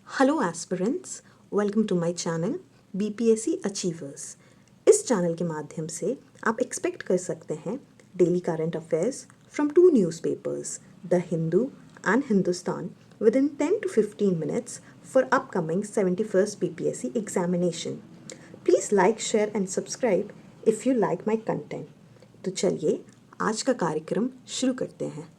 Hello aspirants, welcome to my channel BPSC achievers. इस चैनल के माध्यम से आप एक्सपेक्ट कर सकते हैं daily current affairs from two newspapers, the Hindu and Hindustan, within 10 to 15 minutes for upcoming 71st BPSC examination. Please like, share and subscribe if you like my content. तो चलिए आज का कार्यक्रम शुरू करते हैं।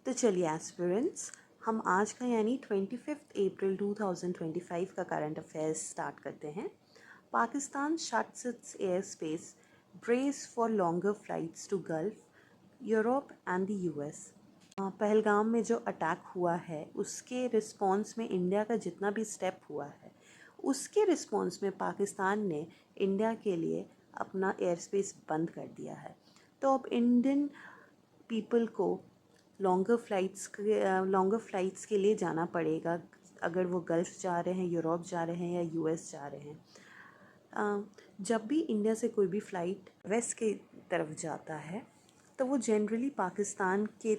तो चलिए एस्पिरेंट्स, हम आज का यानी 25 अप्रैल 2025 का करंट अफेयर्स स्टार्ट करते हैं। Pakistan shuts its airspace, brace for longer flights to Gulf, Europe and the US. Pahalgam में जो अटैक हुआ है उसके रिस्पॉन्स में इंडिया का जितना भी स्टेप हुआ है उसके रिस्पॉन्स में पाकिस्तान ने इंडिया के लिए अपना एयर स्पेस बंद कर दिया है। तो अब इंडियन पीपल को लॉन्गर फ्लाइट्स के लिए जाना पड़ेगा, अगर वो गल्फ़ जा रहे हैं, यूरोप जा रहे हैं या यूएस जा रहे हैं। जब भी इंडिया से कोई भी फ़्लाइट वेस्ट की तरफ जाता है तो वो जनरली पाकिस्तान के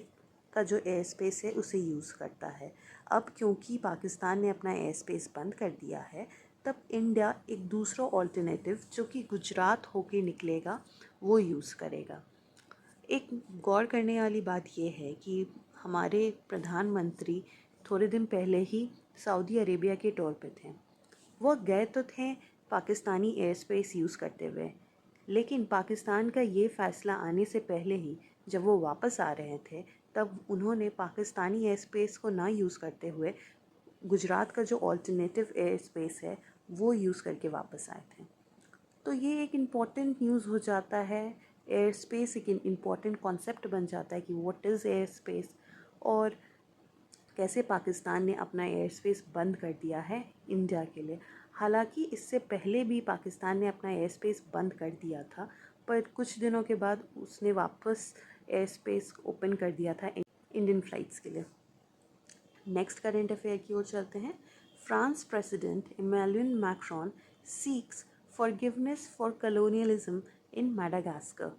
का जो एयर स्पेस है उसे यूज़ करता है। अब क्योंकि पाकिस्तान ने अपना एयर स्पेस बंद कर दिया है, तब इंडिया एक दूसरा ऑल्टरनेटिव जो कि गुजरात होके निकलेगा वो यूज़ करेगा। एक गौर करने वाली बात यह है कि हमारे प्रधानमंत्री थोड़े दिन पहले ही सऊदी अरेबिया के टूर पे थे। वो गए तो थे पाकिस्तानी एयर स्पेस यूज़ करते हुए, लेकिन पाकिस्तान का ये फ़ैसला आने से पहले ही जब वो वापस आ रहे थे तब उन्होंने पाकिस्तानी एयर स्पेस को ना यूज़ करते हुए गुजरात का जो ऑल्टरनेटिव एयर स्पेस है वो यूज़ करके वापस आए थे। तो ये एक इम्पॉर्टेंट न्यूज़ हो जाता है। एयर स्पेस एक इम्पॉर्टेंट कॉन्सेप्ट बन जाता है कि व्हाट इज़ एयर स्पेस और कैसे पाकिस्तान ने अपना एयर स्पेस बंद कर दिया है इंडिया के लिए। हालांकि इससे पहले भी पाकिस्तान ने अपना एयर स्पेस बंद कर दिया था, पर कुछ दिनों के बाद उसने वापस एयर स्पेस ओपन कर दिया था इंडियन फ़्लाइट्स के लिए। नेक्स्ट करेंट अफेयर की ओर चलते हैं। France president Emmanuel Macron seeks forgiveness for colonialism in Madagascar.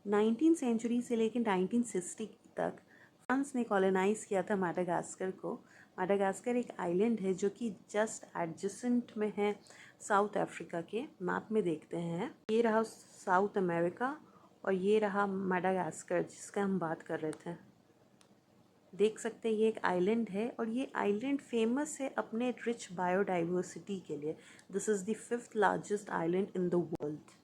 19वीं सेंचुरी से लेकर 1960 तक फ्रांस ने कॉलोनाइज़ किया था मैडागास्कर को। मैडागास्कर एक आइलैंड है जो कि जस्ट एडजेसेंट में है साउथ अफ्रीका के। मैप में देखते हैं, ये रहा साउथ अमेरिका और ये रहा मैडागास्कर जिसका हम बात कर रहे थे। देख सकते हैं ये एक आइलैंड है और ये आइलैंड फेमस है अपने रिच बायोडाइवर्सिटी के लिए। This is the 5th largest island in the world.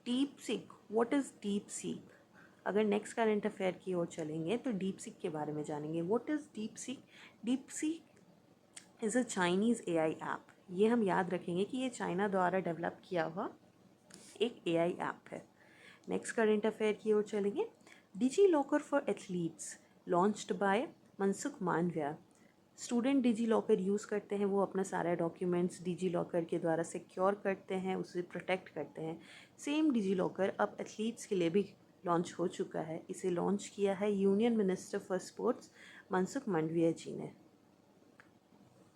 Deep seek, what is deep seek? अगर नेक्स्ट करंट अफेयर की ओर चलेंगे तो डीप सीक के बारे में जानेंगे। What is deep seek? Deep seek is a Chinese AI app. ये हम याद रखेंगे कि ये चाइना द्वारा डेवलप किया हुआ एक एआई ऐप है। नेक्स्ट करंट अफेयर की ओर चलेंगे। DigiLocker for athletes launched by Mansukh Mandaviya. Student DigiLocker use करते हैं, वो अपना सारा डॉक्यूमेंट्स डिजी लॉकर के द्वारा सिक्योर करते हैं, उसे प्रोटेक्ट करते हैं। सेम डिजी लॉकर अब एथलीट्स के लिए भी लॉन्च हो चुका है। इसे लॉन्च किया है union minister for sports Mansukh Mandaviya ji ने।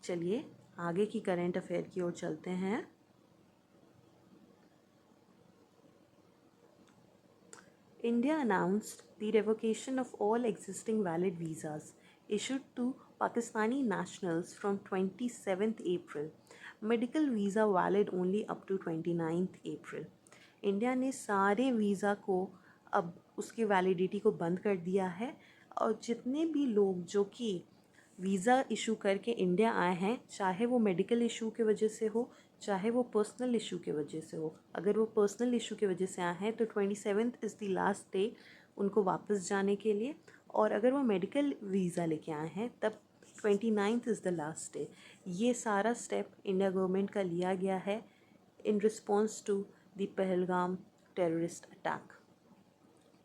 चलिए आगे की करंट अफेयर की ओर चलते हैं। India announced the revocation of all existing valid visas issued to Pakistani nationals from 27th April. Medical visa valid only up to 29th April. India ने सारे वीज़ा को अब उसकी वैलिडिटी को बंद कर दिया है और जितने भी लोग जो कि वीज़ा इशू करके इंडिया आए हैं, चाहे वो मेडिकल इशू की वजह से हो चाहे वो पर्सनल इशू की वजह से हो, अगर वो पर्सनल इशू की वजह से आए हैं तो 27th is the last day उनको वापस जाने के लिए, और अगर वो मेडिकल वीज़ा लेके आए हैं तब 29th is the last day. ये सारा स्टेप इंडिया गवर्नमेंट का लिया गया है in response to the Pahalgam terrorist attack.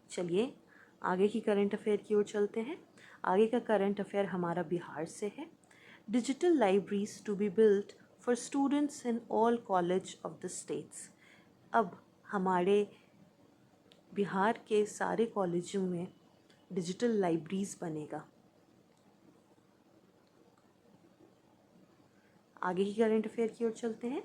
चलिए आगे की करंट अफेयर की ओर चलते हैं। आगे का करंट अफेयर हमारा बिहार से है। Digital libraries to be built for students in all college of the states. अब हमारे बिहार के सारे कॉलेजों में डिजिटल लाइब्रेरीज बनेगा। आगे की करंट अफेयर की ओर चलते हैं।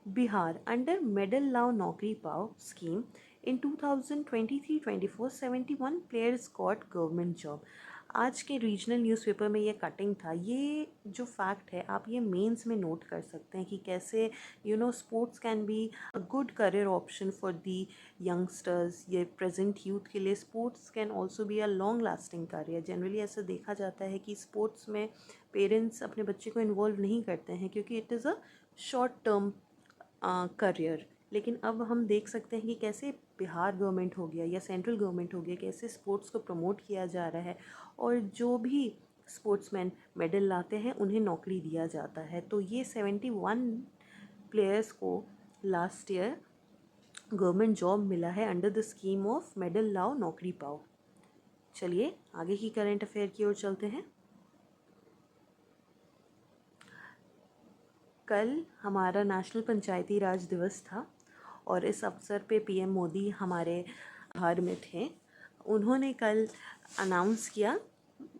बिहार अंडर मेडल लाओ नौकरी पाओ scheme in 2023-24 71 players got government job. आज के रीजनल न्यूज़पेपर में ये कटिंग था। ये जो फैक्ट है आप ये मेंस में नोट कर सकते हैं कि कैसे sports can be a good career option for the youngsters. ये प्रेजेंट यूथ के लिए sports can also be a long lasting career. Generally ऐसा देखा जाता है कि स्पोर्ट्स में पेरेंट्स अपने बच्चे को इन्वॉल्व नहीं करते हैं क्योंकि it is a short term career. लेकिन अब हम देख सकते हैं कि कैसे बिहार गवर्नमेंट हो गया या सेंट्रल गवर्नमेंट हो गया, कैसे स्पोर्ट्स को प्रमोट किया जा रहा है और जो भी स्पोर्ट्समैन मेडल लाते हैं उन्हें नौकरी दिया जाता है। तो ये 71 प्लेयर्स को लास्ट ईयर गवर्नमेंट जॉब मिला है under the scheme of medal लाओ नौकरी पाओ। चलिए आगे की करंट अफेयर की ओर चलते हैं। कल हमारा नेशनल पंचायती राज दिवस था और इस अवसर पे पीएम मोदी हमारे बिहार में थे। उन्होंने कल अनाउंस किया,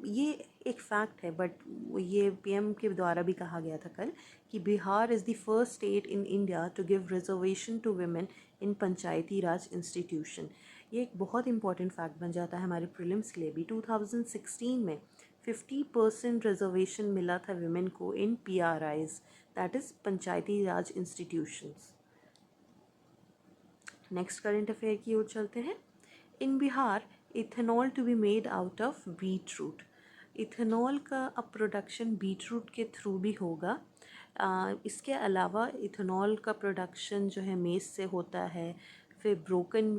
ये एक फैक्ट है बट ये पीएम के द्वारा भी कहा गया था कल, कि Bihar is the first state in India to give reservation to women in panchayati raj institution. ये एक बहुत इंपॉर्टेंट फैक्ट बन जाता है हमारे प्रीलिम्स के लिए भी। 2016 में 50% रिजर्वेशन मिला था वुमेन को in PRIs, that is Panchayati Raj institutions. Next current affair की ओर चलते हैं। In Bihar ethanol to be made out of beetroot. Ethanol का अब प्रोडक्शन बीट रूट के थ्रू भी होगा। इसके अलावा इथेनॉल का प्रोडक्शन जो है मेज से होता है, फिर ब्रोकन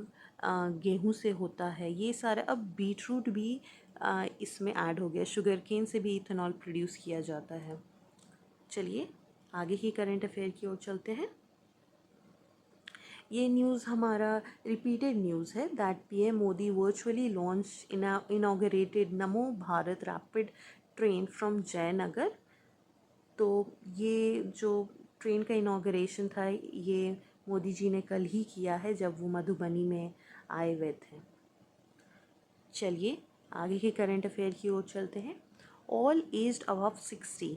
गेहूं से होता है। ये सारा अब बीट रूट भी इसमें ऐड हो गया। शुगर केन से भी इथेनॉल प्रोड्यूस किया जाता है। चलिए आगे की करंट अफेयर की ओर चलते हैं। ये न्यूज़ हमारा रिपीटेड न्यूज़ है that PM Modi virtually launch inaugurated Namo Bharat rapid train from Jaynagar. तो ये जो ट्रेन का इनॉग्रेशन था ये मोदी जी ने कल ही किया है जब वो मधुबनी में आए हुए थे। चलिए आगे के करंट अफेयर की ओर चलते हैं। All aged above 60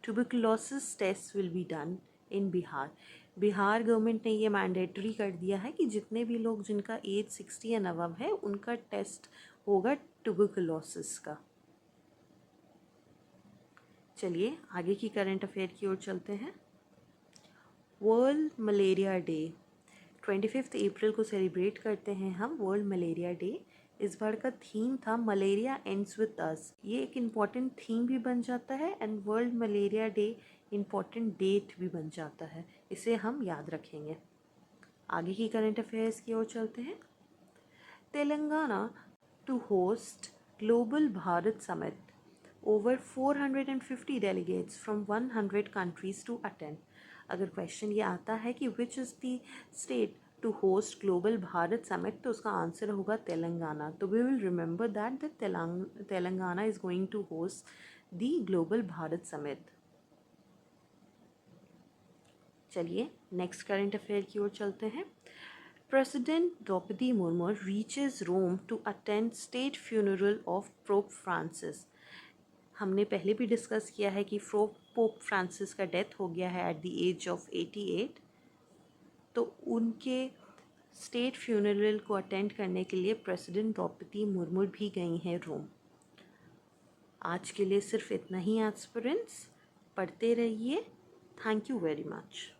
tuberculosis test will be done in Bihar. Bihar government ने ये मैंडेटरी कर दिया है कि जितने भी लोग जिनका एज 60 एंड अबव है उनका टेस्ट होगा ट्यूबरकुलोसिस का। चलिए आगे की करंट अफेयर की ओर चलते हैं। वर्ल्ड मलेरिया डे 25 अप्रैल को सेलिब्रेट करते हैं हम वर्ल्ड मलेरिया डे। इस बार का थीम था मलेरिया एंड्स विद अस। ये एक इम्पॉर्टेंट थीम भी बन जाता है and world malaria day important date भी बन जाता है, इसे हम याद रखेंगे। आगे की करंट अफेयर्स की ओर चलते हैं। Telangana to host global Bharat summit, over 450 delegates from 100 countries to attend। अगर क्वेश्चन ये आता है कि which is the state to host global Bharat summit तो उसका आंसर होगा तेलंगाना। तो we will remember that the Telangana is going to host the global Bharat summit. चलिए नेक्स्ट करंट अफेयर की ओर चलते हैं। President Droupadi Murmu reaches Rome to attend state funeral of pope Francis. हमने पहले भी डिस्कस किया है कि पोप फ्रांसिस का डेथ हो गया है एट द एज ऑफ 88। तो उनके स्टेट फ्यूनरल को अटेंड करने के लिए प्रेसिडेंट द्रौपदी मुर्मू भी गई हैं रोम। आज के लिए सिर्फ इतना ही एस्पिरेंट्स, पढ़ते रहिए। Thank you very much.